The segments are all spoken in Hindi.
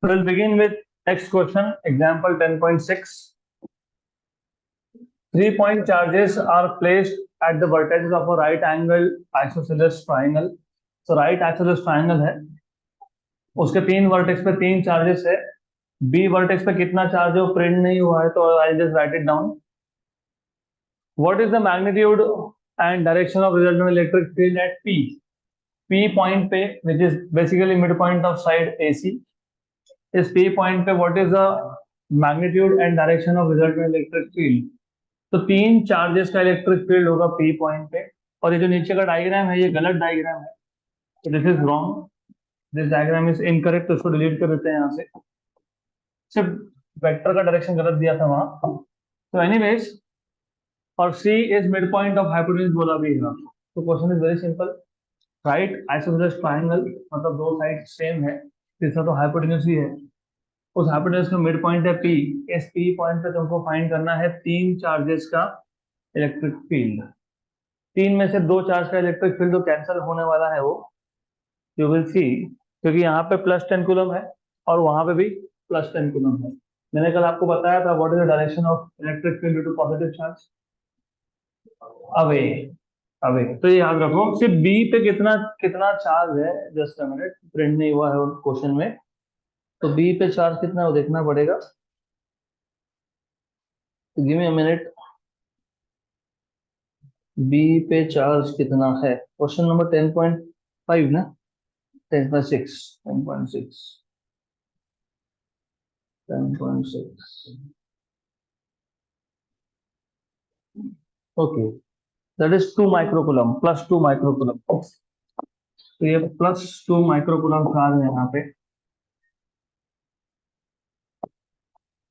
We'll begin with next question, example 10.6. 3-point charges are placed at the vertices of a right angle isosceles triangle. So right isosceles triangle है, उसके तीन वर्टेक्स पे तीन चार्जेस है. बी वर्टेक्स पे कितना चार्ज है वो प्रिंट नहीं हुआ है, तो I just write it down. What is the magnitude and direction of resultant electric field at P? P point पे, which is basically mid point of side AC, इस पी पॉइंट पे what is the magnitude and direction of resultant electric field? तो तीन चार्जेस का इलेक्ट्रिक फील्ड होगा पी पॉइंट पे. और ये जो नीचे का डायग्राम है ये गलत डायग्राम है, तो this is wrong, this diagram is incorrect, तो इसको डिलीट कर देते हैं यहाँ से. सिर्फ वेक्टर का डायरेक्शन गलत दिया था वहां. तो एनीवेज, और C is mid point of hypotenuse बोला भी है. तो question is very simple. Right isosceles triangle मतलब दो साइड सेम है, तीसरा तो हाइपोटेन्यूज ही है. उस हाइपोटेन्यूज का मिड पॉइंट है पी. इस पी पॉइंट पे तुमको फाइंड करना है तीन चार्जेस का इलेक्ट्रिक फील्ड. तीन में से दो चार्ज का इलेक्ट्रिक फील्ड तो कैंसिल होने वाला है वो, यू विल सी, क्योंकि यहाँ पे +10 कूलम है और वहां पे भी +10 कूलम है. मैंने कल आपको बताया था what is the direction of electric field due to positive charge? Away. Away. तो ये याद रखो. सिर्फ बी पे कितना कितना चार्ज है, जस्ट अ मिनट, प्रिंट नहीं हुआ है क्वेश्चन में. तो बी पे चार्ज कितना है वो देखना पड़ेगा. Give me a minute. B पे चार्ज कितना है? क्वेश्चन नंबर 10.5 ना? 10.6. 10.6. 10.6. Okay, that is 2 microcoulomb, +2 microcoulomb. तो ये +2 माइक्रोकूलम चार्ज है यहाँ पे,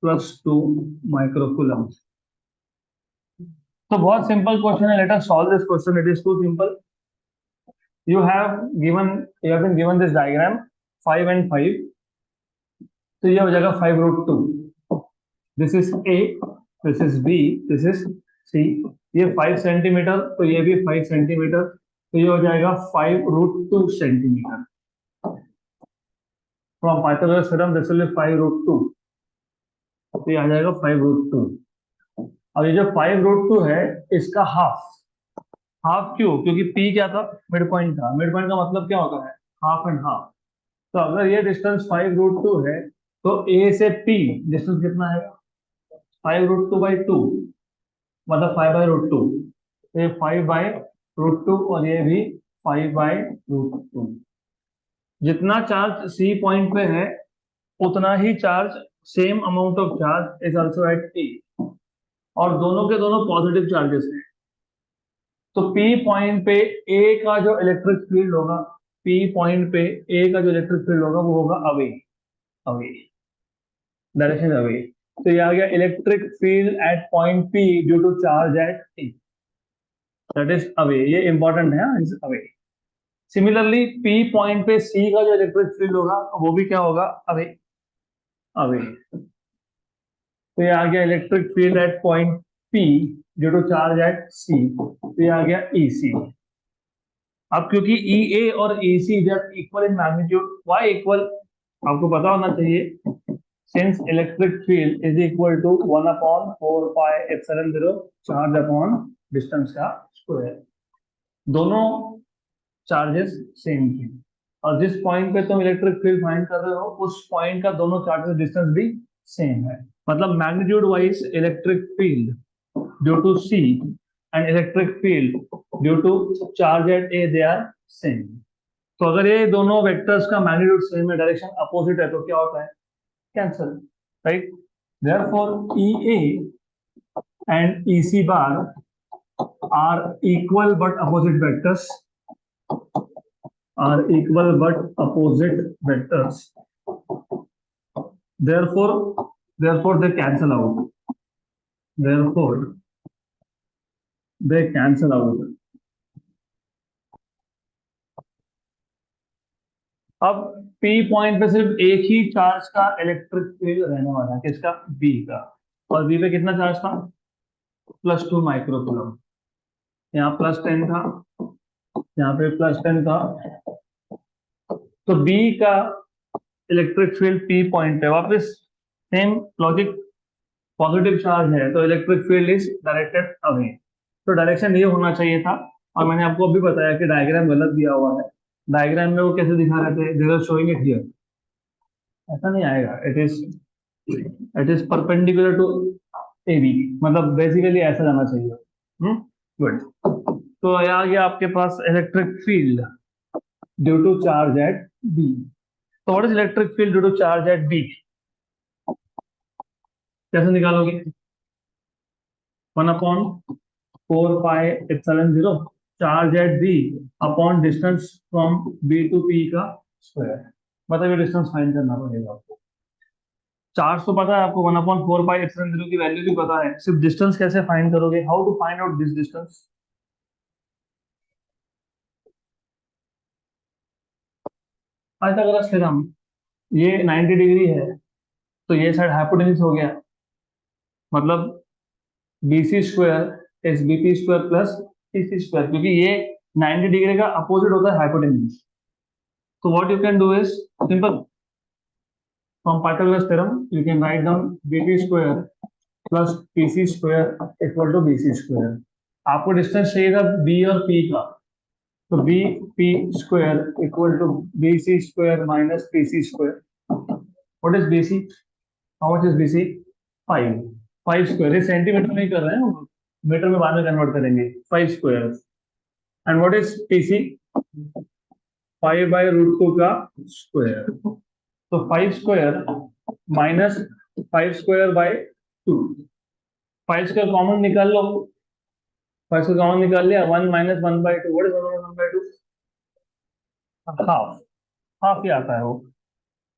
+2 माइक्रोकूलम. तो बहुत सिंपल क्वेश्चन है. Let us solve this question. It is too simple. You have you have been given this diagram 5 and 5. तो ये हो जाएगा 5√2. This is A, this is B, this is C. ये 5 सेंटीमीटर, तो ये भी 5 सेंटीमीटर, तो ये हो जाएगा 5√2 centimetre. From Pythagoras theorem this will be 5√2. तो ये आ जाएगा 5√2. और ये जो 5√2 है इसका हाफ. हाफ क्यों? क्योंकि पी क्या था? मिड पॉइंट था. मिड पॉइंट का मतलब क्या होता है? Half and half. तो अगर ये डिस्टेंस 5√2 है तो ए से पी डिस्टेंस कितना है? 5√2/2, मतलब 5/√2. तो ये 5/√2 और ये भी 5/√2. जितना चार्ज सी पॉइंट पे है उतना ही charge, same amount of charge is also at A. और दोनों के दोनों पॉजिटिव चार्जेस हैं. तो पी पॉइंट पे ए का जो इलेक्ट्रिक फील्ड होगा, पी पॉइंट पे ए का जो इलेक्ट्रिक फील्ड होगा वो होगा अवे. Away, direction away. तो ये आ गया electric field at point P due to charge at T, that is away. ये इंपॉर्टेंट है, is away. Similarly P point पे सी का जो इलेक्ट्रिक फील्ड होगा वो भी क्या होगा? अवे. अवे. तो ये आ गया electric field at point P due to charge at C. तो ये आ गया ई सी. अब क्योंकि ई ए और E C they are equal in magnitude. Why equal? आपको पता होना चाहिए. Since electric field is equal to 1/4πε0 charge upon distance का स्क्वायर. दोनों चार्जेस सेम थे, और जिस पॉइंट पे तुम इलेक्ट्रिक फील्ड फाइंड कर रहे हो उस पॉइंट का दोनों चार्जेस डिस्टेंस भी सेम है. मतलब magnitude wise electric field due to C and electric field due to charge at A they are same. तो अगर ये दोनों वेक्टर्स का मैग्नीट्यूड सेम है, डायरेक्शन अपोजिट है, तो क्या होता है? Cancel, right? Therefore EA and EC bar are equal but opposite vectors, are equal but opposite vectors. Therefore they cancel out. Therefore they cancel out. अब P पॉइंट पे सिर्फ एक ही चार्ज का इलेक्ट्रिक फील्ड रहने वाला है, किसका? B का. और B पे कितना चार्ज था? +2 माइक्रोकूलम. यहाँ +10 था, यहाँ पे +10 था. तो B का इलेक्ट्रिक फील्ड पी पॉइंट पे, वापस सेम लॉजिक, पॉजिटिव चार्ज है तो electric field is directed away. तो डायरेक्शन ये होना चाहिए था, और मैंने आपको अभी बताया कि डायग्राम गलत दिया हुआ है। डायग्राम में वो कैसे दिखा रहे थे, they are showing it here, ऐसा नहीं आएगा। It is perpendicular to A B, मतलब बेसिकली ऐसा जाना चाहिए। गुड। तो ये आ गया आपके पास electric field due to charge at B. तो what is electric field due to charge at B, कैसे निकालोगे? 1/4 pi epsilon 0 charge at B upon distance from B to P का स्क्वायर, मतलब ये डिस्टेंस फाइंड करना पड़ेगा आपको। चार्ज तो पता है आपको, 1/4 पाई एप्सिलॉन 0 की वैल्यू भी पता है, सिर्फ डिस्टेंस कैसे फाइंड करोगे, how to find out this distance? Pythagoras theorem, ये 90 डिग्री है तो ये साइड हाइपोटेन्यूज हो गया, मतलब B C square is B P square plus C C square, क्योंकि ये 90 डिग्री का अपोजिट होता है हाइपोटेन्यूज। तो what you can do is simple, from Pythagoras theorem you can write down B P square plus P C square equal to B C square. आपको डिस्टेंस चाहिए था बी और पी का, तो B P square equal to B C square minus P C square. What is B C, how much is B C? 5। 5 square, ये सेंटीमीटर में ही कर रहे हैं हम, मीटर में बाद में कन्वर्ट करेंगे। 5 square. And what is PC? 5/√2 का स्क्वायर। तो 5 square minus 5 square by 2, 5 square common निकाल लो, 5 स्क्वायर कॉमन निकाल लिया, 1 minus 1/2, what is 1/2? Half, half ही आता है वो।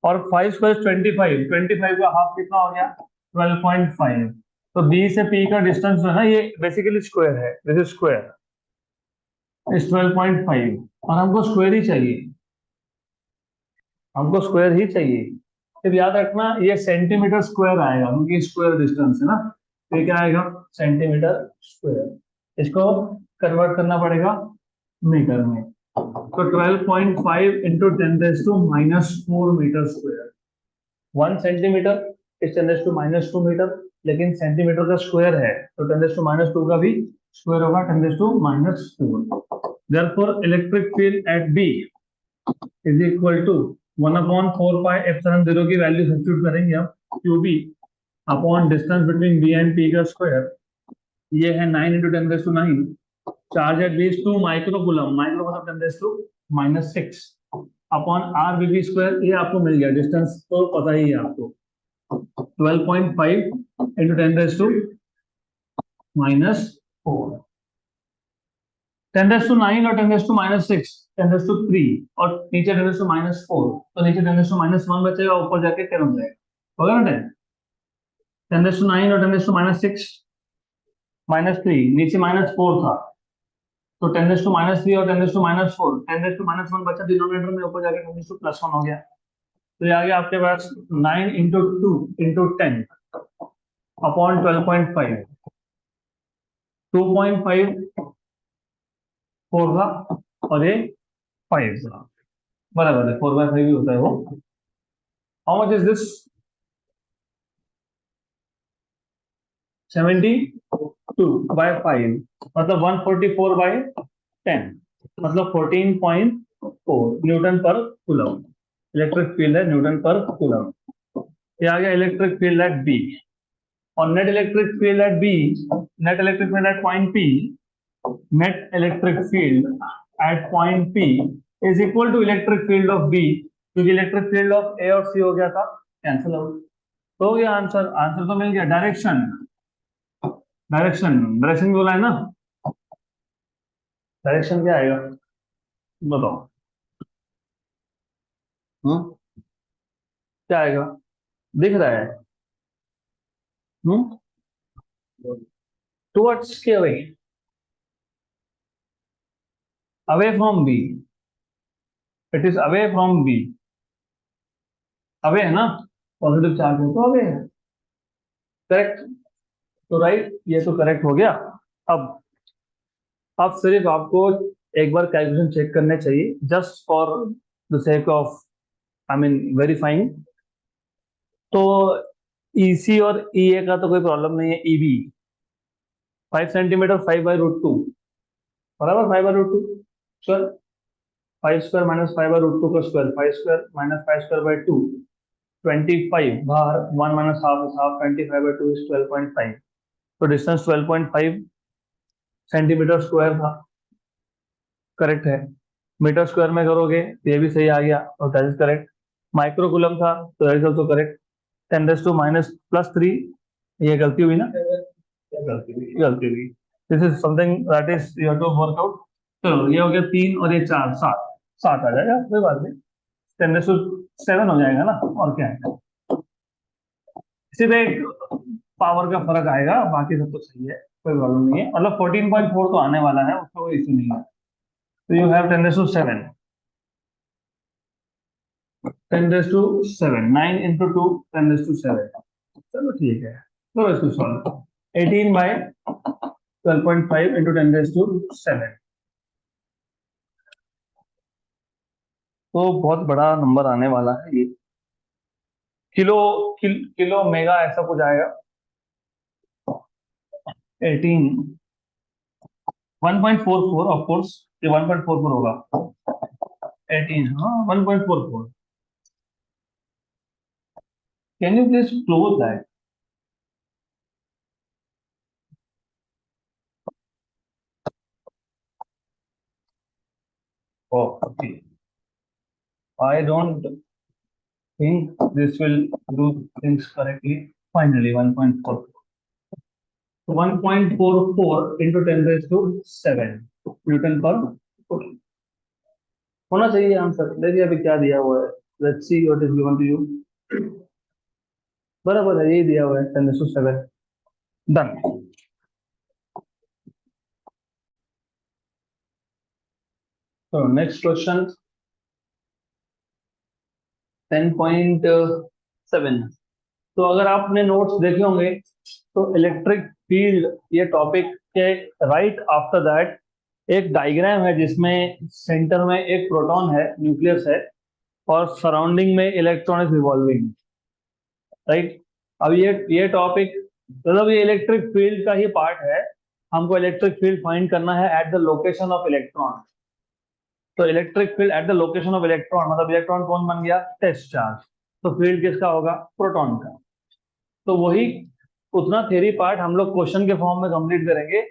और 5 स्क्वायर 25, 25 का हाफ कितना हो गया? 12.5। तो बी से पी का डिस्टेंस जो है ना, ये बेसिकली स्क्वायर है, दिस इज स्क्वायर इज 12.5, और हमको स्क्वायर ही चाहिए, हमको स्क्वायर ही चाहिए। फिर याद रखना ये सेंटीमीटर स्क्वायर आएगा, क्योंकि स्क्वायर डिस्टेंस है ना, तो ये क्या आएगा? Centimetre square. इसको कन्वर्ट करना पड़ेगा मीटर में, तो 12.5 into 10⁻⁻4 metre square. 1 centimetre is 10⁻⁻2 metre, लेकिन सेंटीमीटर का स्क्वायर है तो 10⁻⁻2 का भी स्क्वायर होगा, 10⁻⁻4। therefore electric field at B is equal to 1/4 pi epsilon 0 की वैल्यू सब्स्टिट्यूट करेंगे हम, q B upon distance between B and P का स्क्वायर, ये है 9 into 10⁻⁹। Charge at B is 2 microcoulomb, micro मतलब 10⁻⁻6 upon R B B square, ये आपको मिल गया, डिस्टेंस तो पता ही है आपको, 12.5 इंटू 10⁻⁻4, 10⁻⁹ और 10⁻⁻6, 10⁻3 और नीचे 10⁻⁻4, तो नीचे 10⁻⁻1 बचेगा, ऊपर जाके 10 हो जाएगा, होगा ना 10। 10⁻⁹ और 10⁻⁻6 -3, नीचे -4 था, तो 10⁻³ और 10⁻⁴, 10⁻⁻1 बचा डिनोमिनेटर में, ऊपर जाके 10⁻+1 हो गया। तो ये आ गया आपके पास 9 इंटू 2 इंटू 10 अपॉन 12.5, 2.5 4 का, और ये 5 का, बराबर है, 4/5 ही होता है वो। How much is this? 72/5, मतलब 144/10, मतलब 14.4 न्यूटन पर कूलम इलेक्ट्रिक फील्ड है, न्यूटन पर कूलम। ये आ गया इलेक्ट्रिक फील्ड एट बी। और net electric field at B, net electric field at point P, net electric field at point P is equal to electric field of B, क्योंकि इलेक्ट्रिक फील्ड ऑफ ए और सी हो गया था कैंसिल आउट, तो ये आंसर, आंसर तो मिल गया। डायरेक्शन, डायरेक्शन, डायरेक्शन बोला है ना, डायरेक्शन क्या आएगा बताओ? हम्म, क्या आएगा? दिख रहा है? हम्म, टुवर्ड्स के away, away from B, it is away from B, away है ना, पॉजिटिव चार्ज है तो अवे है, करेक्ट। तो राइट, ये तो करेक्ट हो गया। अब अब सिर्फ आपको एक बार कैलकुलेशन चेक करने चाहिए, just for the sake of I mean verifying. तो ईसी और ईए का तो कोई प्रॉब्लम नहीं है। ईबी 5 सेंटीमीटर, 5/√2 बराबर 5/√2। श्योर। 5² माइनस 5/√2 का स्क्वायर, 5² माइनस 5²/2, 25 बाहर, 1 minus half is half, 25/2 is 12.5। तो डिस्टेंस 12.5 सेंटीमीटर स्क्वायर था। करेक्ट है। मीटर स्क्वायर में करोगे तो ये भी सही आ गया, तो that is correct. Micro coulomb था तो दैट इज ऑल्सो करेक्ट। 10⁻⁻+3, ये गलती हुई ना? गलती हुई। This is something that is you have to work out. चलो ये हो गया 3 और ये 4, 7। 7 आ जाएगा, कोई बात नहीं। 10⁻7 हो जाएगा ना, और क्या है। सिर्फ एक पावर का फर्क आएगा, बाकी सब तो सही है, कोई प्रॉब्लम नहीं है। मतलब 14.4 तो आने वाला है, उसका कोई इशू नहीं है। तो यू हैव 10⁻7, 10⁻7, 9 × 2, 10⁻7। चलो ठीक है, चलो इसको सॉल्व। 18/12.5 × 10⁻7। तो बहुत बड़ा नंबर आने वाला है ये। किलो किलो मेगा ऐसा कुछ आएगा। 18, 1.44 ऑफ कोर्स, ये 1.44 होगा। 18, हाँ 1.44। Can you please close that? Okay, I don't think this will do things correctly. Finally, 1.44. 1.44 into 10⁻7 newton पर फुट होना चाहिए आंसर। देखिए अभी क्या दिया हुआ है। Let's see what is given to you. बराबर है, यही दिया हुआ है 10⁻7। डन। तो नेक्स्ट क्वेश्चन 10.7। तो अगर आपने नोट्स देखे होंगे तो इलेक्ट्रिक फील्ड ये टॉपिक के राइट आफ्टर दैट एक डायग्राम है जिसमें सेंटर में एक प्रोटॉन है, न्यूक्लियस है, और सराउंडिंग में इलेक्ट्रॉन इज रिवॉल्विंग। राइट। अब ये टॉपिक मतलब ये इलेक्ट्रिक फील्ड का ही पार्ट है। हमको इलेक्ट्रिक फील्ड फाइंड करना है at the location of electron. तो electric field at the location of electron मतलब इलेक्ट्रॉन कौन बन गया? Test charge. तो फील्ड किसका होगा? प्रोटॉन का। तो वही उतना थ्योरी पार्ट हम लोग क्वेश्चन के फॉर्म में कंप्लीट करेंगे।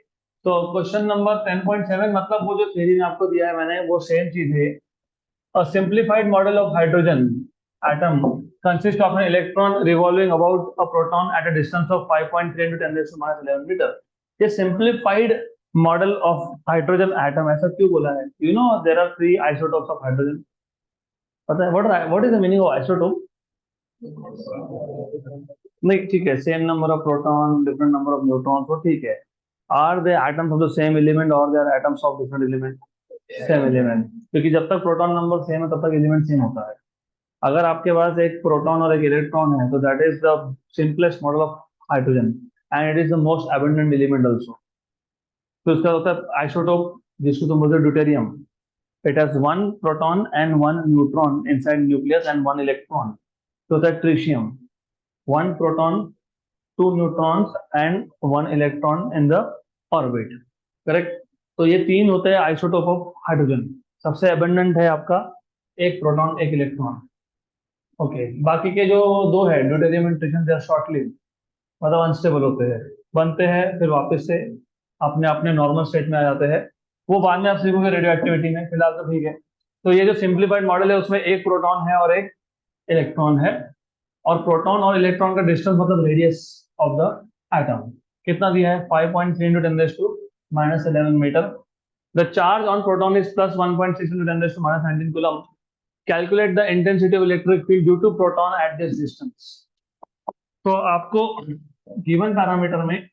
तो क्वेश्चन नंबर 10.7 मतलब वो जो थ्योरी में आपको दिया है मैंने, वो सेम चीज है। A simplified model of hydrogen atom consists of an electron revolving about a proton at a distance of 5.3 into 10⁻11 meter. ये simplified model of hydrogen atom ऐसा क्यों बोला है? You know there are 3 isotopes of hydrogen. पता है what is the meaning of isotope? नहीं ठीक है, same number of proton different number of neutron, तो ठीक है। Are they atoms of the same element और they are atoms of different element? Same element, क्योंकि जब तक प्रोटॉन नंबर सेम है तब तक एलिमेंट सेम होता है। अगर आपके पास एक प्रोटॉन और एक इलेक्ट्रॉन है तो that is the simplest model of hydrogen and it is the most abundant element also. तो उसका होता है आइसोटोप, जिसको तुम बोलते हो deuterium. It has 1 proton and 1 neutron inside nucleus and 1 electron. तो होता है ट्रिशियम। 1 proton, 2 neutrons and 1 electron in the orbit. Correct. तो ये 3 होते हैं आइसोटोप ऑफ हाइड्रोजन। सबसे अबंडेंट है आपका एक प्रोटॉन एक इलेक्ट्रॉन। ओके, बाकी के जो 2 है deuterium and tritium, they are short lived, मतलब अनस्टेबल होते हैं, बनते हैं फिर वापस से अपने अपने नॉर्मल स्टेट में आ जाते हैं। वो बाद में आप सीखोगे रेडियो एक्टिविटी में, फिलहाल तो ठीक है। तो ये जो सिंप्लीफाइड मॉडल है उसमें एक प्रोटॉन है और एक इलेक्ट्रॉन है, और प्रोटॉन और इलेक्ट्रॉन का डिस्टेंस मतलब रेडियस ऑफ द एटम कितना दिया है? 5.3 × 10⁻11 metre. The charge on proton is +1.6 × 10⁻19 coulomb. Calculate the intensity of electric field due to proton at this distance. तो आपको गिवन पैरामीटर में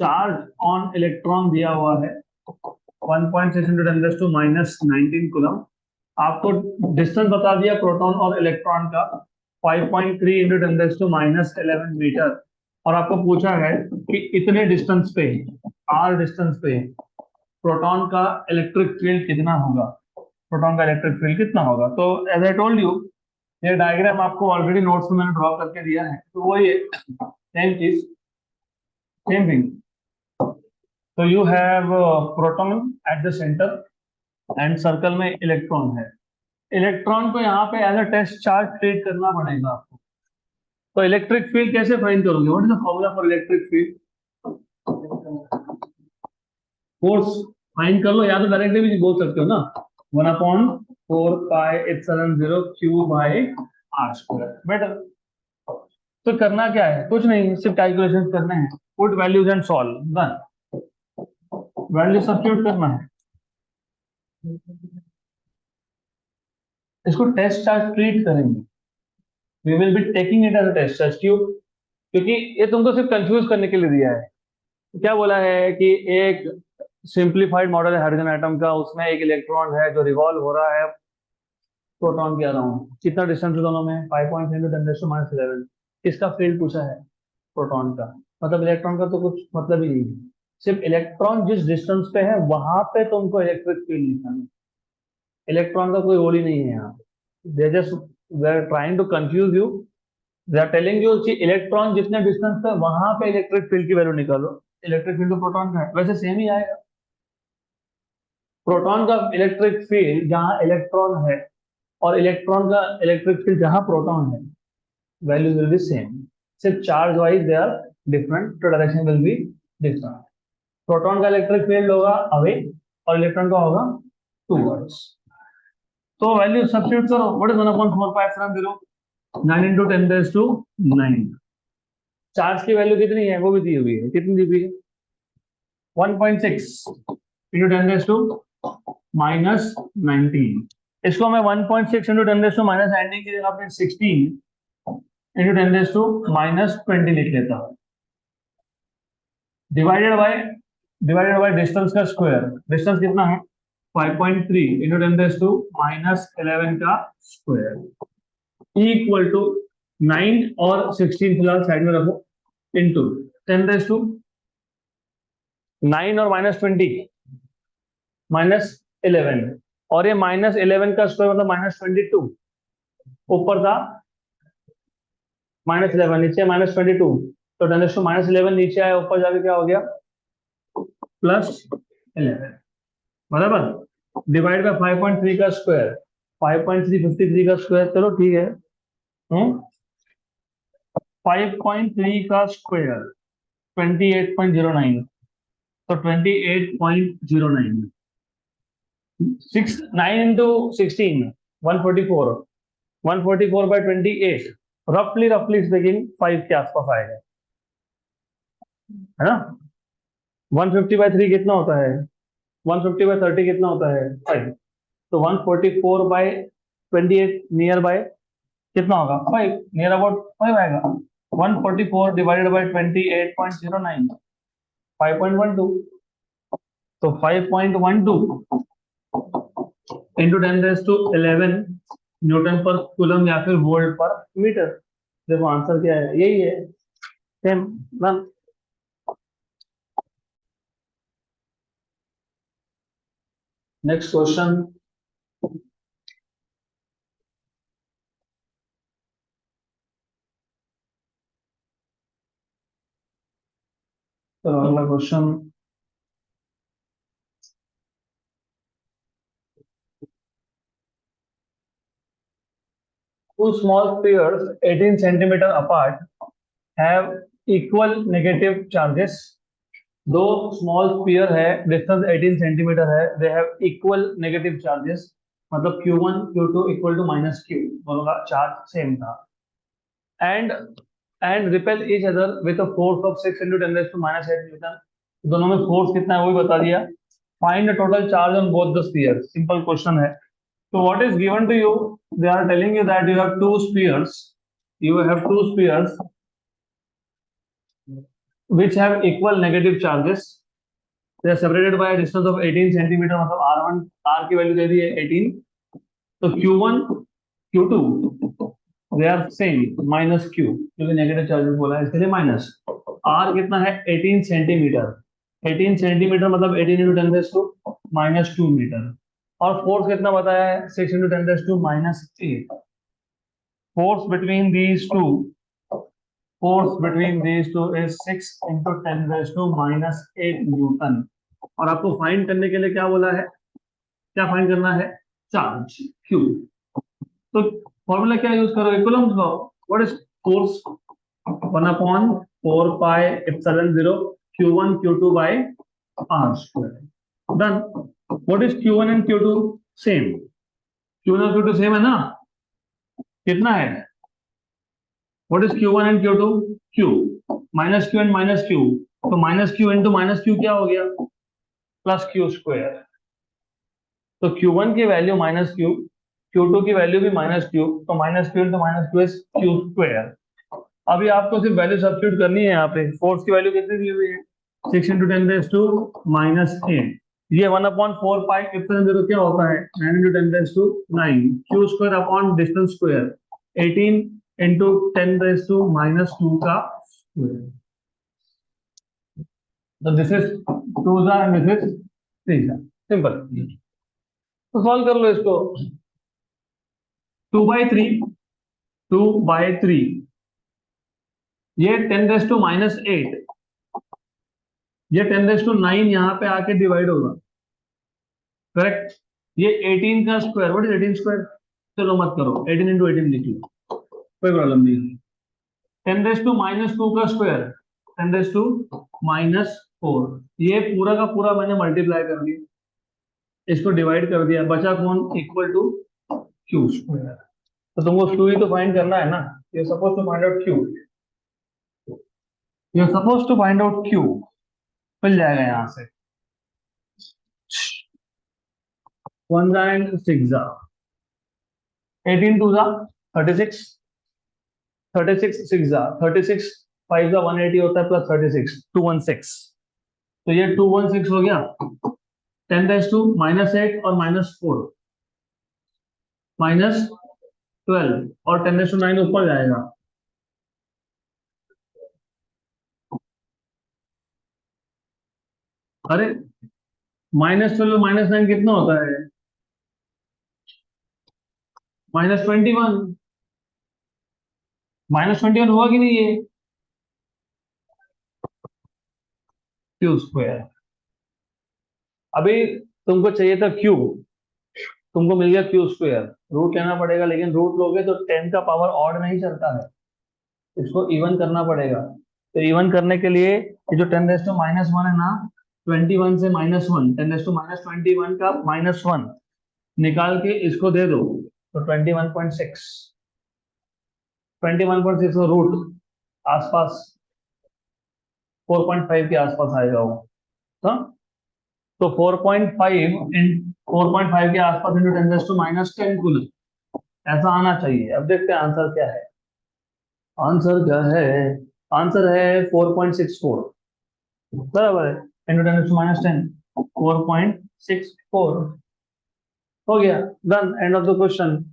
चार्ज ऑन इलेक्ट्रॉन दिया हुआ है 1.6 × 10⁻19 कूलम। आपको डिस्टेंस बता दिया प्रोटॉन और इलेक्ट्रॉन का 5.3 × 10⁻11 मीटर, और आपको पूछा है कि इतने डिस्टेंस पे, आर डिस्टेंस पे प्रोटॉन का इलेक्ट्रिक फील्ड कितना होगा। प्रोटॉन का इलेक्ट्रिक फील्ड कितना होगा? तो एज आई टोल्ड यू ये डायग्राम आपको ऑलरेडी नोट्स में मैंने ड्रॉ करके दिया है, तो वही है, सेम चीज, सेम थिंग। तो you have proton at the centre and circle में इलेक्ट्रॉन है। इलेक्ट्रॉन को यहाँ पे as a test charge treat करना पड़ेगा आपको। तो इलेक्ट्रिक फील्ड कैसे फाइंड करोगे? What is the formula for electric field? Force find कर लो, या तो डायरेक्टली भी बोल सकते हो ना, 1/4πε0 Q by R square, better. तो करना क्या है? कुछ नहीं, सिर्फ कैलकुलेशन करने हैं, put values and solve, done. Value substitute करना है, इसको टेस्ट चार्ज ट्रीट करेंगे, we will be taking it as a test charge. क्यों? क्योंकि ये तुमको सिर्फ कंफ्यूज करने के लिए दिया है। क्या बोला है कि एक सिंप्लीफाइड मॉडल है हाइड्रोजन एटम का, उसमें एक इलेक्ट्रॉन है जो रिवॉल्व हो रहा है प्रोटॉन के अराउंड। कितना डिस्टेंस है दोनों में? 5.10⁻11। किसका फील्ड पूछा है? प्रोटॉन का। मतलब इलेक्ट्रॉन का तो कुछ मतलब ही नहीं है, सिर्फ इलेक्ट्रॉन जिस डिस्टेंस पे है वहां पे तुमको इलेक्ट्रिक फील्ड लिखना है। इलेक्ट्रॉन का कोई रोल ही नहीं है यहाँ। They just they are trying to confuse you, they are telling you कि इलेक्ट्रॉन जितने डिस्टेंस पे वहां पे इलेक्ट्रिक फील्ड की वैल्यू निकालो। इलेक्ट्रिक फील्ड तो प्रोटॉन का है, वैसे सेम ही आएगा। प्रोटॉन का इलेक्ट्रिक फील्ड जहां इलेक्ट्रॉन है और इलेक्ट्रॉन का इलेक्ट्रिक फील्ड जहां प्रोटॉन है, वैल्यू विल बी सेम, सिर्फ charge wise they are different, तो direction will be different. Proton का इलेक्ट्रिक फील्ड होगा अवे और इलेक्ट्रॉन का होगा टूवर्ड्स। तो वैल्यू सब्स्टिट्यूट करो, व्हाट इज 1/4πε0, 9 × 10⁻⁹। चार्ज की वैल्यू कितनी है वो भी दी हुई है, कितनी दी हुई है? 1.6 × 10⁻⁻19। इसको मैं 1.6 × 10⁻⁻19 की जगह पे 16 × 10⁻⁻20 लिख लेता हूँ, डिवाइडेड बाय डिस्टेंस का स्क्वायर। डिस्टेंस कितना है? 5.3 × 10⁻11 का स्क्वायर इक्वल टू 9 और 16 फिलहाल साइड में रखो, इंटू 10⁻9 और -20 -11, और ये -11 का स्क्वायर मतलब -22, ऊपर था -11, नीचे -22, तो 10⁻11 नीचे आया, ऊपर जाके क्या हो गया? +11, बराबर। डिवाइड बाय 5.3 का स्क्वायर, 5.353 का स्क्वायर, चलो ठीक है। 5.3 का स्क्वायर 28.09, तो 28.09, 9 इंटू 16 144, 144/28, रफली स्पीकिंग 5 के आसपास आएगा, है ना। 150/3 कितना होता है? 150/30 कितना होता है? 5। तो 144/28 नियर बाय कितना होगा? 5, नियर अबाउट 5 आएगा। 144 डिवाइडेड बाय 28.09, 5.12। तो 5.12 इंटू 10⁻11 न्यूटन पर कूलम या फिर वोल्ट पर मीटर। देखो आंसर क्या है, यही है, सेम ना। Next question. तो अगला question, two small spheres 18 centimeter apart have equal negative charges। दो स्मॉल स्फीयर है, डिस्टेंस 18 सेंटीमीटर है, they have equal negative charges, मतलब Q1 Q2 equal to -Q, दोनों का चार्ज सेम था। And repel each other with a force of 6 × 10⁻8 newton. दोनों में फोर्स कितना है वो भी बता दिया। Find the total charge on both the sphere, simple question है। So what is given to you? They are telling you that you have two spheres. You have two spheres which have equal negative charges. They are separated by a distance of 18 centimeter. मतलब R1 R की वैल्यू दे दी है 18, तो Q1 Q2 they are same -Q, क्योंकि नेगेटिव चार्जेस बोला है इसके लिए माइनस। R कितना है? 18 सेंटीमीटर। 18 सेंटीमीटर मतलब 18 × 10⁻2 मीटर। और फोर्स कितना बताया है? 6 × 10⁻8। force between these two is 6 into 10 raised to minus 8 Newton. और आपको फाइंड करने के लिए क्या बोला है, क्या फाइंड करना है, चार्ज क्यू। तो फॉर्मूला क्या यूज करो, Coulomb's law. What is force, 1/4 pi epsilon 0 Q1 Q2 by R square। Done. What is Q1 and Q2, same, Q1 और Q2 सेम है ना, कितना है, what is Q1 and Q2, Q minus Q and minus Q, तो minus Q into minus Q क्या हो गया, प्लस Q स्क्वायर। तो Q1 की वैल्यू माइनस Q, Q2 की वैल्यू भी माइनस Q, तो minus Q into minus Q is Q square. अभी आपको सिर्फ वैल्यू सब्स्टिट्यूट करनी है यहाँ पे। फोर्स की वैल्यू कितनी दी हुई है, 6 इंटू 10 रेज टू माइनस 8। ये 1/4 पाई एप्सिलॉन 0 क्या होता है, 9 into 10 raise to 9 Q square upon distance square, 18 into 10 raise to minus 2 का स्क्वायर। तो this is 2 and this is 3, simple. तो सॉल्व कर लो इसको। 2/3 ये 10 रेज टू माइनस 8, ये 10 रेज टू 9 यहाँ पे आके डिवाइड होगा, करेक्ट। ये 18 का स्क्वायर, व्हाट इज 18 स्क्वायर, चलो मत करो, 18 इंटू 18 लिख लो, कोई प्रॉब्लम नहीं। 10 रेज टू माइनस 2 का स्क्वायर, 10 रेज टू माइनस 4, ये पूरा का पूरा मैंने मल्टीप्लाई कर दिया, इसको डिवाइड कर दिया, बचा कौन, इक्वल टू क्यू स्क्वायर। तो तुमको क्यू ही तो फाइंड करना है ना, you suppose to find out Q, you suppose to find out Q, मिल जाएगा यहाँ से। 1 एंड 6 18 2 36, 36 6 36 5 180 होता है, प्लस 36 216, तो ये 216 हो गया। 10 रेज टू माइनस 8 और माइनस 4 माइनस 12 और 10 रेज टू 9 ऊपर जाएगा। अरे -12 -9 कितना होता है, -21, -21 हुआ कि नहीं, ये क्यू स्क्वायर। अभी तुमको चाहिए था क्यू, तुमको मिल गया क्यू स्क्वायर, रूट लेना पड़ेगा, लेकिन रूट लोगे तो 10 का पावर ऑड नहीं चलता है, इसको इवन करना पड़ेगा। तो इवन करने के लिए ये जो 10 रेज टू माइनस 1 है ना, 21 से -1, 10 रेज टू माइनस 21 का -1 निकाल के इसको दे दो, तो 21.6, 21.6 रूट आसपास 4.5 के आसपास आएगा वो। हाँ, तो 4.5 4.5 के आसपास into 10 raise to minus 10 coulomb, ऐसा आना चाहिए। अब देखते हैं आंसर क्या है, आंसर क्या है, आंसर है 4.64, बराबर है, इंटू 10 रेज टू माइनस 10, 4.64 हो गया, done, end of the question.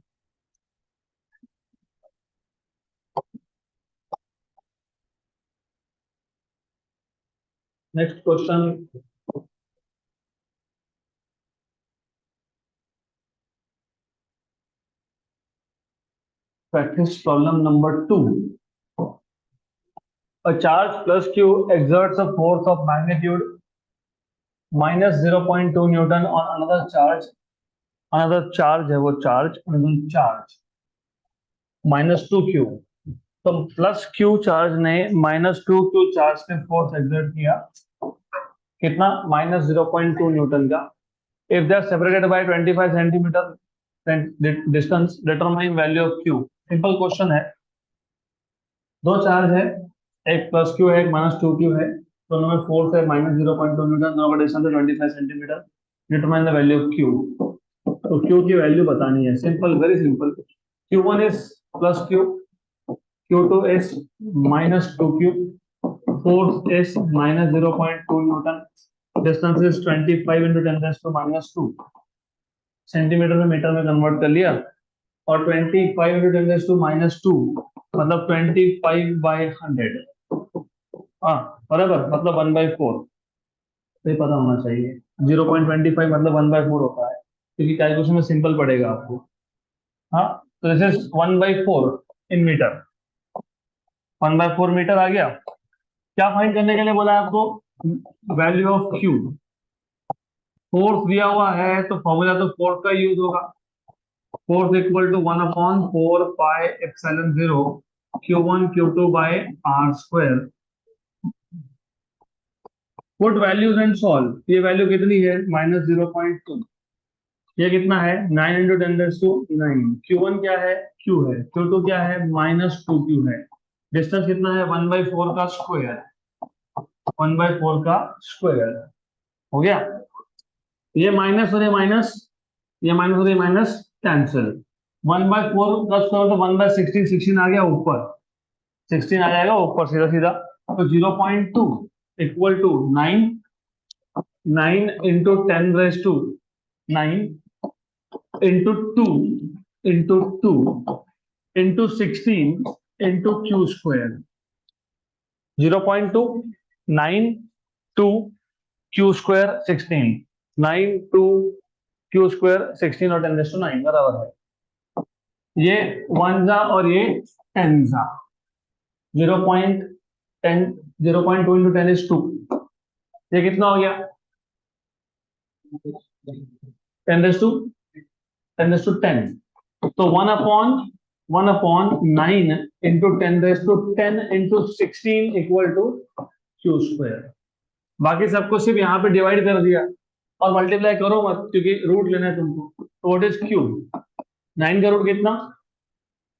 Next question, practice problem number 2. A charge plus q exerts a force of magnitude -0.2 Newton on another charge, another charge है वो charge, another charge -2q। तो प्लस q चार्ज ने -2q चार्ज पे फोर्स एक्सर्ट किया, कितना, -0.2 न्यूटन का। If they are separated by 25 centimetre distance, determine value of q। Simple question है, दो चार्ज है, एक प्लस क्यू है, एक -2q है, दोनों में फोर्स है -0.2 न्यूटन, दोनों का डिस्टेंस है 25 centimetre, determine the value of Q. तो क्यू की वैल्यू बतानी है, simple, very simple. Q1 is plus Q, Q2 is -2q, force is -0.2 Newton, distance is 25 into 10 raised to -2, centimetre में मीटर में कन्वर्ट कर लिया, और 25 into 10 raised to -2 मतलब 25/100, हाँ बराबर, मतलब 1/4, तो ये पता होना चाहिए। 0.25 मतलब 1/4 होता है, क्योंकि कैलकुलेशन में सिंपल पड़ेगा आपको। हाँ, तो this is 1/4, in meter, 1/4 meter आ गया। क्या फाइंड करने के लिए बोला है आपको? Value of Q. फोर्स दिया हुआ है तो फॉर्मूला तो फोर्स का यूज होगा। Force equal to 1/4 pi epsilon 0 Q1 Q2 by R square. Put values and solve. ये वैल्यू कितनी है? -0.2। ये कितना है? 9 × 10⁻⁹। Q1 क्या है? Q है। Q2 क्या है? -2Q है। डिस्टेंस कितना है? 1/4 का स्क्वायर। 1/4 का स्क्वायर हो गया। ये माइनस और ये माइनस, ये माइनस और ये माइनस कैंसिल। 1/4 का स्क्वायर तो 1/16, 16 आ गया ऊपर, 16 आ जाएगा ऊपर सीधा सीधा। तो 0.2 equal to 9, 9 into 10⁻⁹ into 2 into 2 into 16 into q square. 0.2, 9, 2 q square 16, 9 2 q square 16 और 10⁻⁹ बराबर है। ये 1 जा और ये 10 जा। 0.10, 0.2 इंटू 10 इज 2। ये कितना हो गया? 10⁻10। तो 1/9 into 10⁻10 into 16 equal to q square. बाकी सबको सिर्फ यहाँ पे डिवाइड कर दिया और मल्टीप्लाई करो मत, क्योंकि रूट लेना है तुमको। तो व्हाट इज क्यू? 9 का रूट कितना?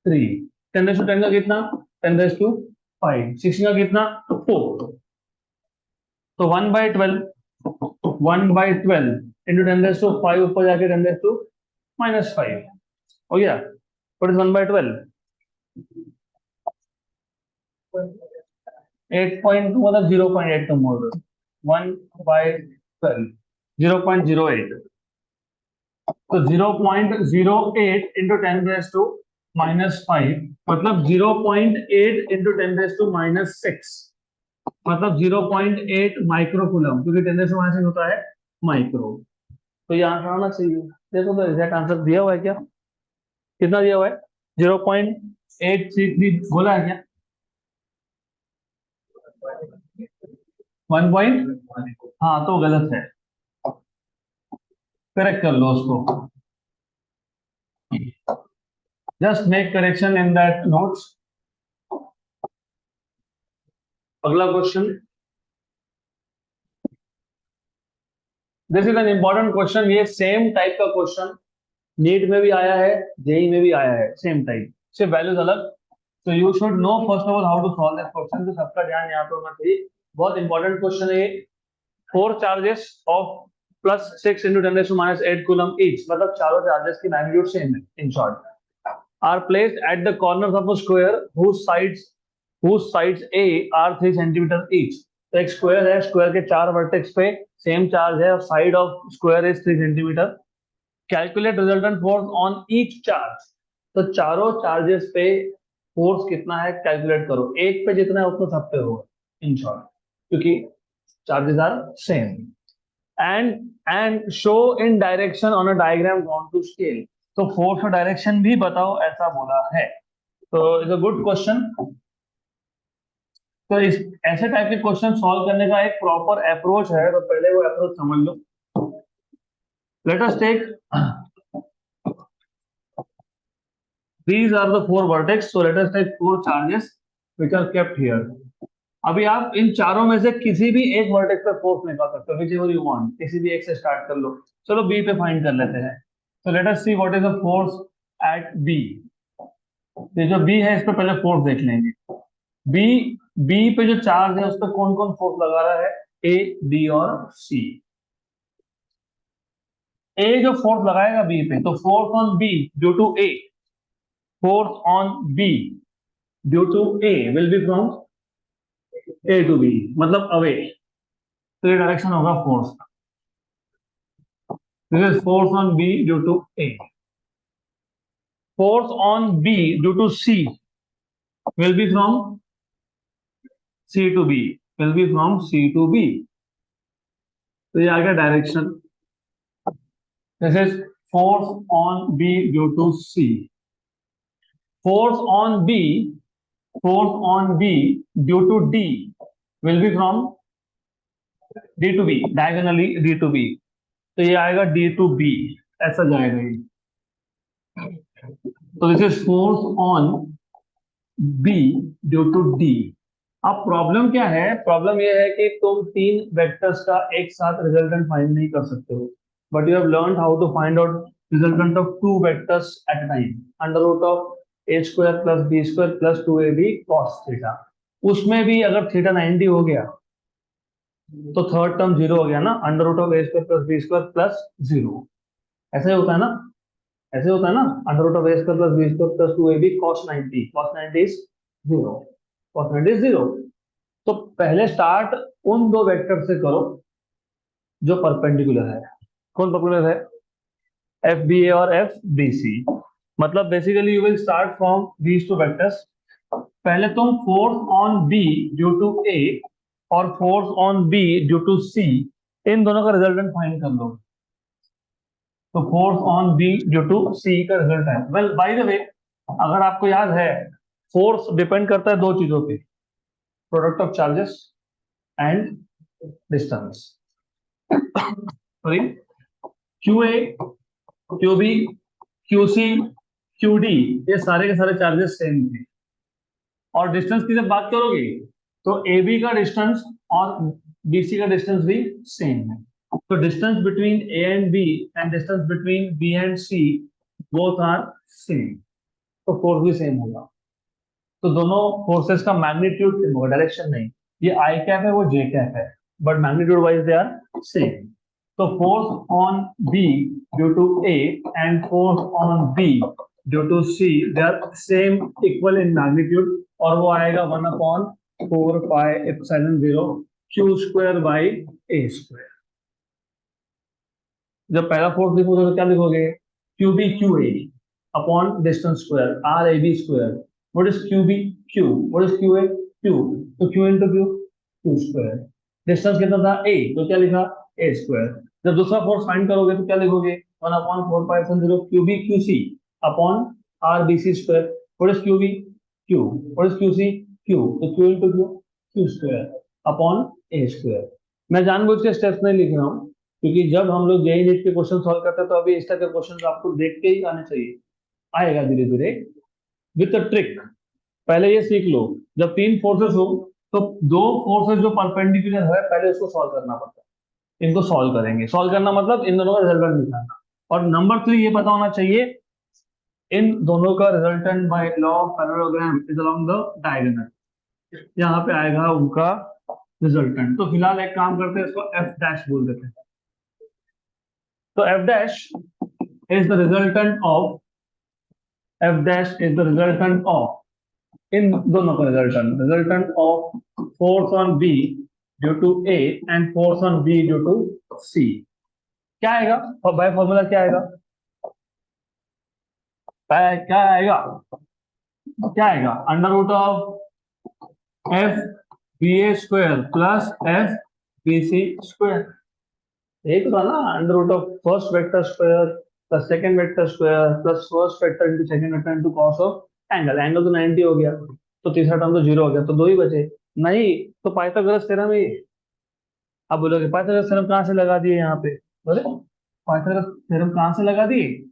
3। 10⁻10 का कितना? 10⁻5। 16 का कितना? 4। तो 1/12, 1/12 इंटू 10⁻5 ऊपर जाके 10⁻−5 हो गया। What is 1/12? 8.2 मतलब 0.8 तुम बोल रहे हो। 1/12 0.08। तो 0.08 इंटू 10⁻⁻5 मतलब 0.8 इंटू 10⁻⁻6 मतलब 0.8 माइक्रोकूलम, क्योंकि 10⁻⁻6 होता है माइक्रो। तो ये आंसर आना चाहिए। देखो तो एग्जैक्ट आंसर दिया हुआ है क्या? कितना दिया हुआ है? 0.833 बोला है क्या? 1 पॉइंट, हाँ तो गलत है, करेक्ट कर लो उसको। Just make correction in that notes. अगला question, this is an important question. ये सेम टाइप का क्वेश्चन नीट में भी आया है, जेई में भी आया है, सेम टाइप, सिर्फ वैल्यूज अलग। तो you should know first of all how to solve this question. तो सबका ध्यान यहाँ पे होना चाहिए, बहुत इंपॉर्टेंट क्वेश्चन है ये। 4 charges of +6 into 10⁻⁸ coulomb each, मतलब चारों चार्जेस की मैग्नीट्यूड सेम है in short, are placed at the corners of a square whose sides A are 3 centimeter each। तो एक स्क्वायर है, स्क्वायर के 4 वर्टेक्स पे सेम चार्ज है और side of square is 3 centimetre. Calculate resultant force on each charge. तो चारों चार्जेस पे फोर्स कितना है कैलकुलेट करो। एक पे जितना है उतना सब पे होगा इन शॉर्ट, क्योंकि charges are same. And show in direction on a diagram drawn to scale. तो फोर्स और डायरेक्शन भी बताओ, ऐसा बोला है। तो इट्स अ गुड क्वेश्चन। तो इस ऐसे टाइप के क्वेश्चन सॉल्व करने का एक प्रॉपर अप्रोच है, तो पहले वो अप्रोच समझ लो। Let us take, these are the 4 vertex, so let us take 4 charges which are kept here। अभी आप इन चारों में से किसी भी एक वर्टेक्स पे फोर्स निकाल सकते हो, whichever you want। किसी भी एक से स्टार्ट कर लो। चलो बी पे फाइंड कर लेते हैं। so let us see what is the force at B। ये जो बी है इस पे पहले फोर्स देख लेंगे। बी बी पे जो चार्ज है उस पर कौन कौन फोर्स लगा रहा है? ए, बी और सी। ए जो फोर्स लगाएगा बी पे, तो force on B due to A, force on B due to A will be from A to B, मतलब अवे। तो ये डायरेक्शन होगा force. This is force on B due to A. Force on B due to C will be from C to B, will be from C to B. तो ये आ गया direction. This is force on B due to C। force on B, due to D will be from D to B, diagonally D to B. तो ये आएगा D to B, ऐसा जाएगा ये. तो this is force on B due to D. अब प्रॉब्लम क्या है? प्रॉब्लम ये है कि तुम तीन वेक्टर्स का एक साथ रिजल्टेंट फाइंड नहीं कर सकते हो, but you have learn how to find out resultant of two vectors at a time. Under root of a square plus b square plus 2ab cos theta. उसमें भी अगर थीटा 90 हो गया तो थर्ड टर्म जीरो हो गया ना, under root of a square plus b square plus zero. ऐसे होता है ना, ऐसे होता है ना, under root of a square plus b square plus 2ab cos 90 is zero, cos 90 is zero. तो पहले स्टार्ट उन दो वेक्टर से करो जो परपेंडिकुलर है. कौन परपेंडिकुलर है? एफ बी ए और एफ बी सी. मतलब basically you will start from these two vectors. पहले तुम force on B due to A और force on B due to C, इन दोनों का रिजल्टेंट फाइंड कर लो. तो force on B due to C का रिजल्ट है. वेल बाय द वे, अगर आपको याद है, फोर्स डिपेंड करता है दो चीजों पे, product of charges and distance. Sorry, Q A, Q B, Q C, Q D, ये सारे के सारे चार्जेस सेम थे. और डिस्टेंस की जब बात करोगे तो ए बी का डिस्टेंस और बी सी का डिस्टेंस भी सेम है. तो distance between A and B and distance between B and C both are same. तो फोर्स भी सेम होगा. तो दोनों फोर्सेस का मैग्नीट्यूड सेम होगा, डायरेक्शन नहीं. ये आई कैप है, वो जे कैप है, but magnitude wise they are same. तो force on B due to A and force on B due to C, they are same, equal in magnitude, और वो आएगा 1/4πε0 Q square by A square. जब पहला फोर्स लिखोगे तो क्या लिखोगे? Q B Q A upon distance square R A B square. What is Q B? Q. What is Q A? Q. तो Q into Q, Q square. Distance कितना था? ए, तो क्या लिखा? A square. जब दूसरा फोर्स फाइंड करोगे तो क्या लिखोगे? 1/4πε0 Q B Q C upon R B C square. What is Q B? Q. What is Q C? Q. तो Q into Q, Q square upon A square. मैं जानबूझ के स्टेप्स नहीं लिख रहा हूँ, क्योंकि जब हम लोग जेई नीट के क्वेश्चन सॉल्व करते हैं तो अभी इस टाइप के क्वेश्चन आपको देख के ही आने चाहिए. आएगा धीरे धीरे विथ अ ट्रिक. पहले ये सीख लो, जब तीन फोर्सेस हो तो दो फोर्सेस जो परपेंडिकुलर है पहले उसको सॉल्व करना पड़ता है. इनको सॉल्व करेंगे. सॉल्व करना मतलब इन दोनों का रिजल्टेंट निकालना. और नंबर 3 ये पता होना चाहिए, इन दोनों का resultant by law of parallelogram is along the diagonal. यहाँ पे आएगा उनका रिजल्टेंट. तो फिलहाल एक काम करते हैं, इसको एफ डैश बोल देते हैं. तो f dash is the resultant of इन दोनों का resultant of force on B due to A and force on B due to C. क्या आएगा? और बाय फॉर्मूला क्या आएगा? क्या आएगा? Under root of F B A square plus F B C square. एक था ना, under root of first vector square plus second vector square plus first vector into second vector into cos of angle. Angle तो 90 हो गया, तो तीसरा टर्म तो जीरो हो गया, तो दो ही बचे. नहीं तो पाइथागोरस थ्योरम है. अब बोलोगे पाइथागोरस थ्योरम कहाँ से लगा दिए यहाँ पे? बोले पाइथागोरस थ्योरम कहाँ से लगा दिए?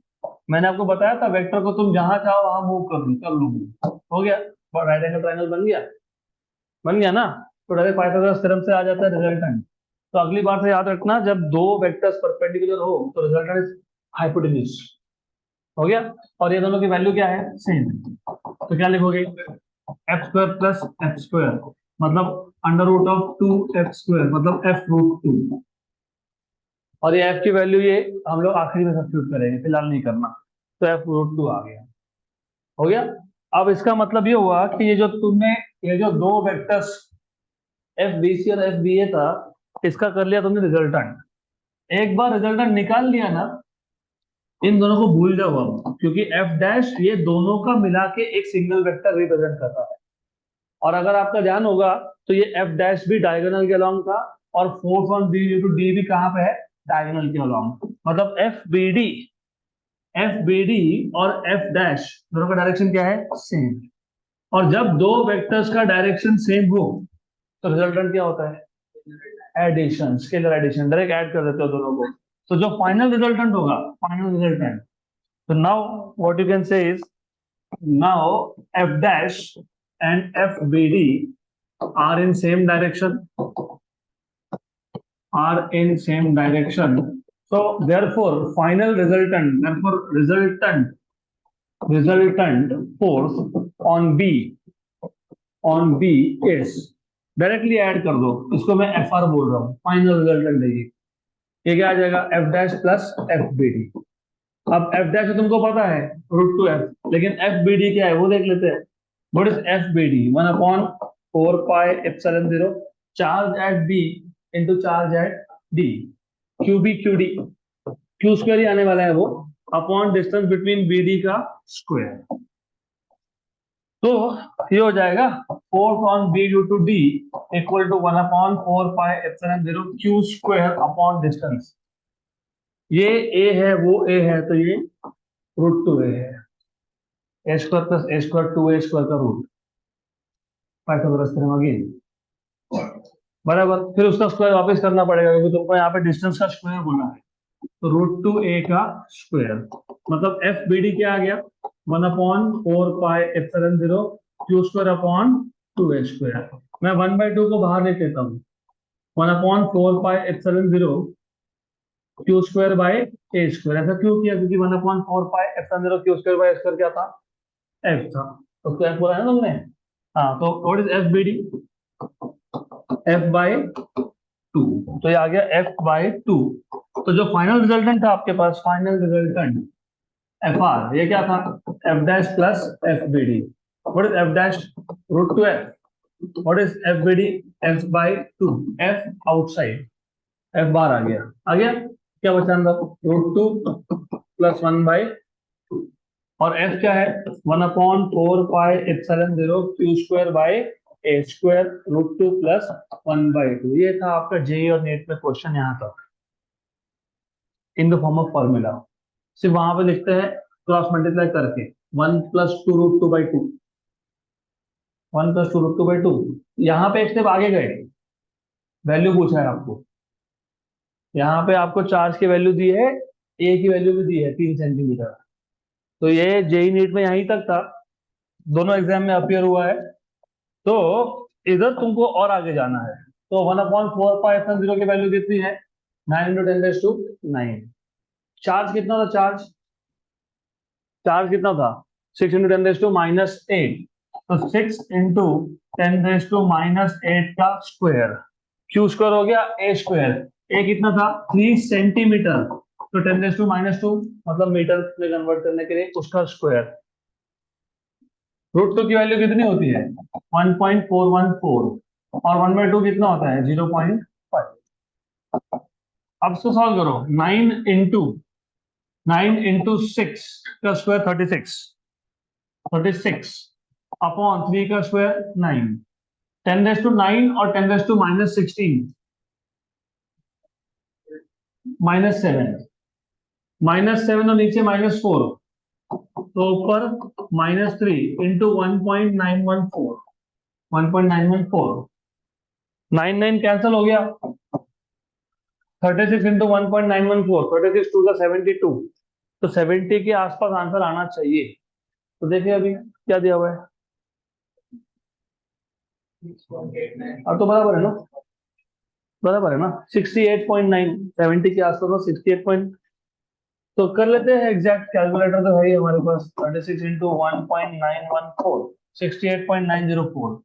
मैंने आपको बताया था, वेक्टर को तुम जहां चाहो वहां मूव कर लो, हो गया, राइट एंगल ट्रायंगल बन गया ना. तो डायरेक्ट पाइथागोरस थ्योरम से आ जाता है रिजल्टेंट. तो अगली बार से याद रखना, जब दो वेक्टर्स परपेंडिकुलर हो तो रिजल्टेंट इज हाइपोटेन्यूज. हो गया. और ये दोनों की वैल्यू क्या है? सेम. तो क्या लिखोगे? F square plus F square मतलब under root of 2f square मतलब एफ रूट 2. और ये एफ की वैल्यू ये हम लोग आखिरी में सब्स्टिट्यूट करेंगे, फिलहाल नहीं करना. तो एफ रूट 2 आ गया. हो गया. अब इसका मतलब ये हुआ कि ये जो दो वेक्टर्स एफ बी सी और एफ बी ए था, इसका कर लिया तुमने रिजल्टेंट. एक बार रिजल्टेंट निकाल लिया ना, इन दोनों को भूल जाओ अब, क्योंकि एफ डैश ये दोनों का मिला के एक सिंगल वेक्टर रिप्रेजेंट करता है. और अगर आपका ध्यान होगा तो ये एफ डैश भी डायगोनल के अलोंग था, और force on B due to D भी कहां पे है? डायगोनल के अलोंग. मतलब F B D F B D और एफ डैश दोनों का डायरेक्शन क्या है? सेम। और जब दो वेक्टर्स का डायरेक्शन सेम हो तो रिजल्टेंट क्या होता है? Addition, scalar addition, direct add कर देते हो दोनों को। तो जो फाइनल रिजल्टेंट होगा, फाइनल रिजल्टेंट, तो now what you can say is, now F dash and F B D are in same direction, are in same direction. So therefore final resultant force on B is, directly add कर दो, इसको मैं एफ आर बोल रहा हूँ, फाइनल रिजल्टेंट है ये क्या आ जाएगा? F dash plus F B D. अब एफ डैश तुमको पता है √2f, लेकिन एफ बी डी क्या है वो देख लेते हैं। What is F B D? 1/4πε0 charge at B into charge at D, Q B Q D, Q square ही आने वाला है वो, upon distance between B D का स्क्वायर। तो ये हो जाएगा force on B due to D equal to 1/4πε0 Q square upon distance. ये ए है, वो ए है, तो ये √2a है, a square plus a square 2a square का रूट, पाइथागोरस थ्योरम अगेन, बराबर। फिर उसका स्क्वायर वापस करना पड़ेगा क्योंकि तुमको यहाँ पे डिस्टेंस का स्क्वायर बोला है, तो √2a का स्क्वायर, मतलब एफ बी डी क्या आ गया? 1/4πε0 Q square upon 2a square. मैं 1/2 को बाहर लेके देता हूँ, 1/4πε0 Q square by A square. ऐसा क्यों किया? क्योंकि 1/4πε0 क्यू स्क्वायर बाय स्क्वायर क्या था? एफ था, तो क्या बोला है ना तुमने? हाँ, तो what is F B D? f/2, तो ये आ गया f/2। तो जो फाइनल रिजल्टेंट था आपके पास, फाइनल रिजल्टेंट एफ आर, ये क्या था? F dash plus F B D. What is F dash? √2f। What is F B D? f/2, f outside, f बार आ गया, क्या बचा अंदर? √2 प्लस 1/2, और f क्या है? 1/4πε0 Q square by A square √2 plus 1/2। ये था आपका जेई और नेट में क्वेश्चन यहाँ तक, in the form of formula. सिर्फ वहां पे लिखते हैं क्रॉस मल्टीप्लाई करके 1 + 2√2/2, 1 + 2√2/2। यहाँ पे एक स्टेप आगे गए, वैल्यू पूछा है आपको, यहाँ पे आपको चार्ज की वैल्यू दी है, ए की वैल्यू भी दी है 3 सेंटीमीटर। तो ये जेई नीट में यहीं तक था, दोनों एग्जाम में अपीयर हुआ है। तो इधर तुमको और आगे जाना है, तो 1/4πε0 की वैल्यू कितनी है? 9 × 10⁹ चार्ज कितना था? चार्ज कितना था? 6 × 10⁻⁸ तो 6 × 10⁻⁸ का स्क्वायर, क्यू स्क्वायर हो गया ए स्क्वायर, ए कितना था? 3 सेंटीमीटर, तो 10⁻⁻2 मतलब मीटर में कन्वर्ट करने के लिए उसका स्क्वायर। √2 की वैल्यू कितनी होती है? 1.414, और 1/2 कितना होता है? 0.5। अब इसको सॉल्व करो, 9 × 6 का स्क्वायर 36 अपॉन 3 का स्क्वायर 9, 10⁹ और 10⁻⁻16 -7 और नीचे -4, तो ऊपर -3 × 1.914, 9 कैंसिल हो गया, 36 × 1.914, 36 2 का 72, तो 70 के आसपास आंसर आना चाहिए। तो देखिए अभी क्या दिया हुआ है, अब तो बराबर है ना, 68.9, 70 के आसपास में 68. तो कर लेते हैं, एग्जैक्ट कैलकुलेटर तो है ही हमारे पास, 36 × 1.914, 68.904,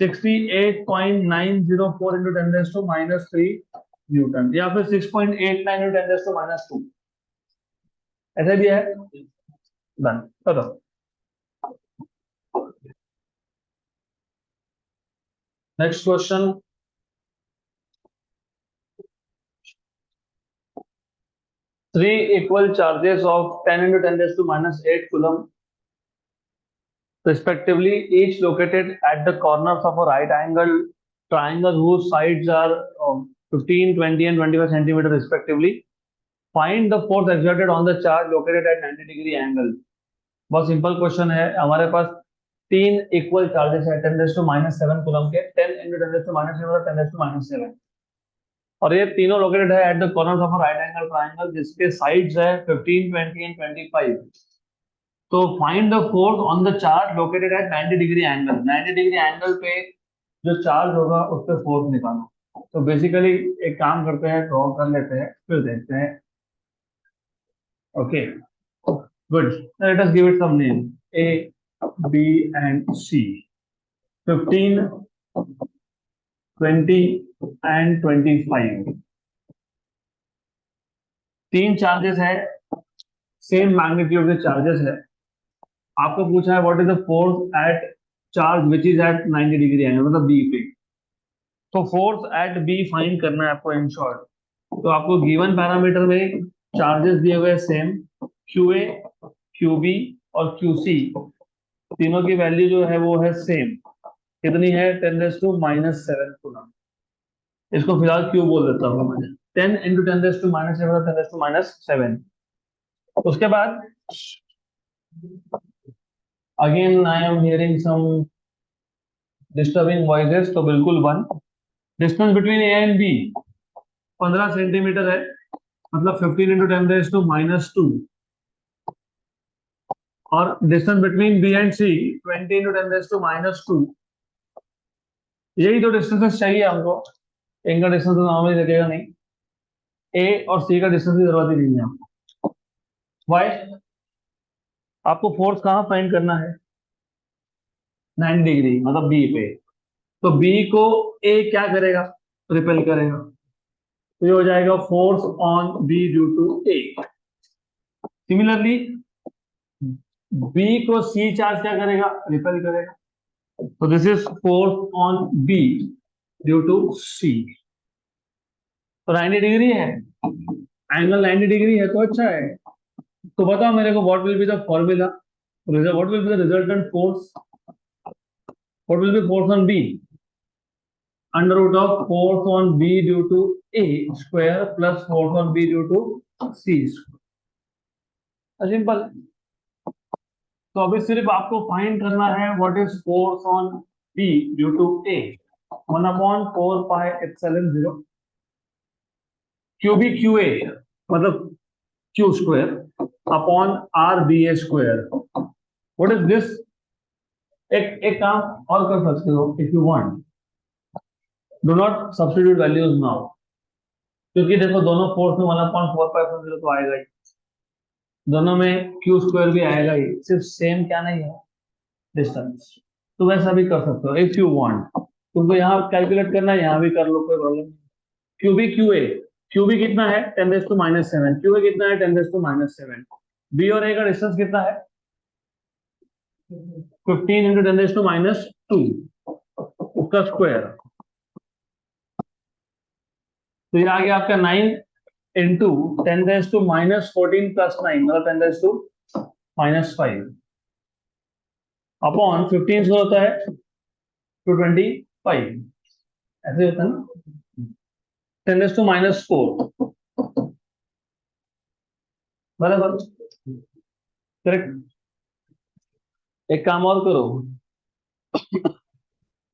68.904 × 10⁻³ न्यूटन, या फिर 6.89 × 10⁻², ऐसा भी है। डन, चलो next question. Three equal charges of 10 × 10⁻⁸ coulomb respectively, each located at the corners of a right angle triangle whose sides are 15, 20 and 25 centimeter respectively, find the force exerted on the charge located at 90 degree angle. बहुत सिंपल क्वेश्चन है। हमारे पास तीन इक्वल चार्जेस है 10⁻⁷ कूलम के, 10 × 10⁻⁷ 10⁻⁷, और ये तीनों लोकेटेड है at the corner of a right angle triangle जिसके साइड्स है 15, 20 एंड 25। तो find the force on the charge located at 90 degree angle. 90 degree angle पे जो चार्ज होगा उस पर फोर्स निकालो। तो बेसिकली एक काम करते हैं, ड्रॉ कर लेते हैं फिर देखते हैं। Okay, good, let us give it some name A, B and C, 15, 20 and 25। तीन चार्जेस है, सेम मैग्नीट्यूड के चार्जेस है। आपको पूछा है what is the force at charge which is at 90 degree angle, मतलब बी पे। तो फोर्स एट बी फाइंड करना है आपको इन शॉर्ट। तो आपको गिवन पैरामीटर में चार्जेस दिए हुए सेम, QA, QB और QC, तीनों की वैल्यू जो है वो है सेम। कितनी है? 10⁻⁷ कूलम। इसको फिलहाल Q बोल देता हूँ मैं। 10 × 10⁻⁷ 10⁻⁷। उसके बाद again I am hearing some disturbing voices, तो बिल्कुल 1। Distance between A and B 15 centimetre है, मतलब 15 × 10⁻²। और distance between B and C 20 × 10⁻²। यही तो डिस्टेंसेस चाहिए हमको। इनका डिस्टेंस तो नॉर्मली लगेगा नहीं। A और C का डिस्टेंस की जरूरत ही नहीं है हमको। वाई? आपको फोर्स कहाँ फाइंड करना है? 90 डिग्री, मतलब B पे। तो B को A क्या करेगा? रिपेल करेगा। तो ये हो जाएगा force on B due to A। Similarly B को C चार्ज क्या करेगा? रिपेल करेगा। तो this is force on B due to C। तो 90 डिग्री है, एंगल 90 डिग्री है तो अच्छा है। तो बताओ मेरे को what will be the formula, what will be the resultant force, what will be force on B? Under root of force on B due to A square plus force on B due to C square. Simple. तो अभी सिर्फ आपको फाइंड करना है what is force on B due to A। 1/4πε0 QB QA, मतलब Q square upon RBA square. What is this? एक काम और कर सकते हो, if you want do not substitute values now, क्योंकि देखो दोनों फोर्स में 1/4πε0 तो आएगा ही, दोनों में Q स्क्वायर भी आएगा ही, सिर्फ सेम क्या नहीं है? डिस्टेंस। तो वैसा भी कर सकते हो इफ यू वांट। तुमको यहाँ कैलकुलेट करना है, यहाँ भी कर लो, कोई प्रॉब्लम नहीं। QB QA, QB कितना है? 10⁻⁷। QA कितना है? 10⁻⁷। B और A का डिस्टेंस कितना है? 15 × 10⁻², उसका स्क्वायर। तो ये आ गया आपका 9 × 10⁻⁻14 + 9, मतलब 10⁻⁻5 अपॉन 15 से होता है 225, ऐसे होता है ना। 10⁻⁴, बराबर, करेक्ट। एक काम और करो,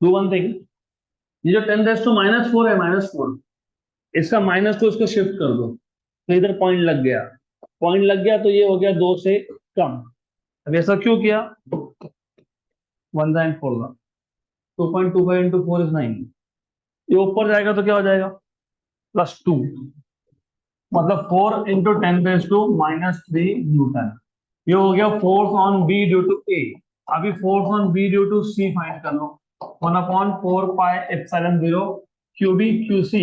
डू वन थिंग। ये जो 10⁻⁴ है, -4, इसका -2 इसको शिफ्ट कर दो, तो इधर पॉइंट लग गया। पॉइंट लग गया तो ये हो गया 2 से कम। अब ऐसा क्यों किया? 1 and 4 का 2.25 × 4 is 9। ये ऊपर जाएगा तो क्या हो जाएगा? +2, मतलब 4 × 10⁻³ न्यूटन। ये हो गया force on B due to A। अभी force on B due to C find कर लो। 1/4πε0 QB QC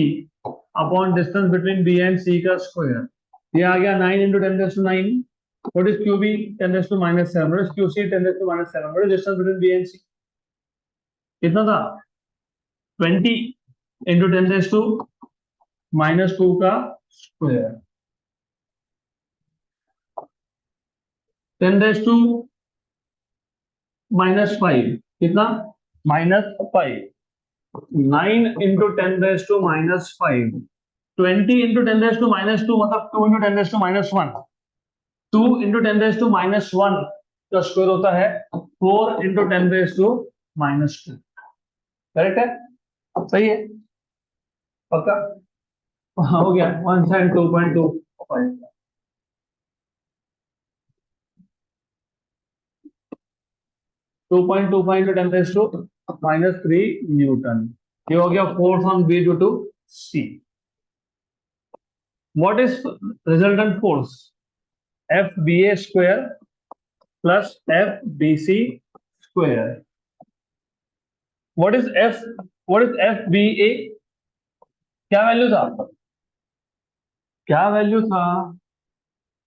upon distance between B and C का स्क्वायर। ये आ गया 9 × 10⁻⁹। What is QB? 10⁻⁷. What is QC? 10⁻⁷. What is distance between B and C? कितना था? 20 × 10⁻⁻² का स्क्वायर। 10⁻⁻5 कितना? -5। 9 × 10⁻⁻5 20 इंटू 10⁻², मतलब 2 इंटू 10⁻⁻1। 2 इंटू 10⁻⁻1 का स्क्वायर होता है 4 इंटू 10⁻²। करेक्ट है? सही है? पक्का? हाँ, हो गया। 1 and 2.25। 2.25 into 10⁻³ Newton. ये हो गया force on B due to C. What is resultant force? F B A square plus F B C square. What is F B A? क्या वैल्यू था? क्या वैल्यू था?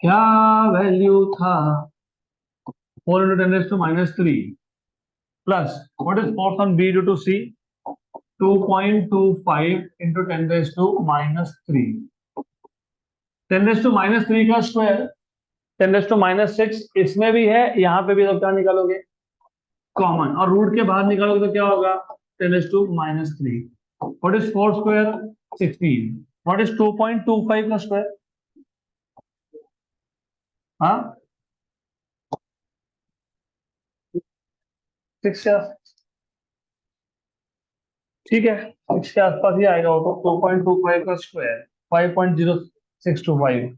क्या वैल्यू था? 4 into 10⁻³ plus what is force on B due to C? 2.25 into 10⁻³ 10⁻³ का स्क्वायर 10�6। इसमें भी है, यहाँ पे भी। तो क्या निकालोगे? कॉमन। और रूट के बाहर निकालोगे तो क्या होगा? 10⁻³ what is 4 square? 16। What is 2.25 का स्क्वायर? हाँ, 6 या ठीक है, 6 के आसपास ही आएगा वो तो। 2.25 का स्क्वायर 5.0625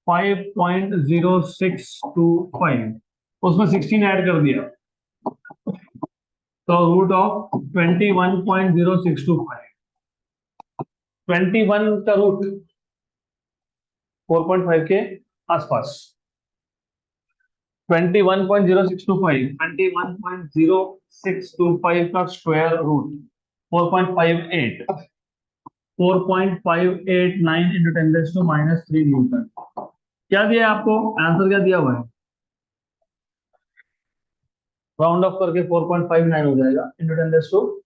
5.0625, उसमें 16 ऐड कर दिया तो रूट ऑफ 21.0625। 21 का रूट 4.5 के आसपास। 21.0625 का स्क्वायर रूट 4.58 4.589 इंटू 10⁻³ न्यूटन। क्या दिया है आपको? आंसर क्या दिया हुआ है? राउंड ऑफ करके 4.59 हो जाएगा इंटू 10⁻³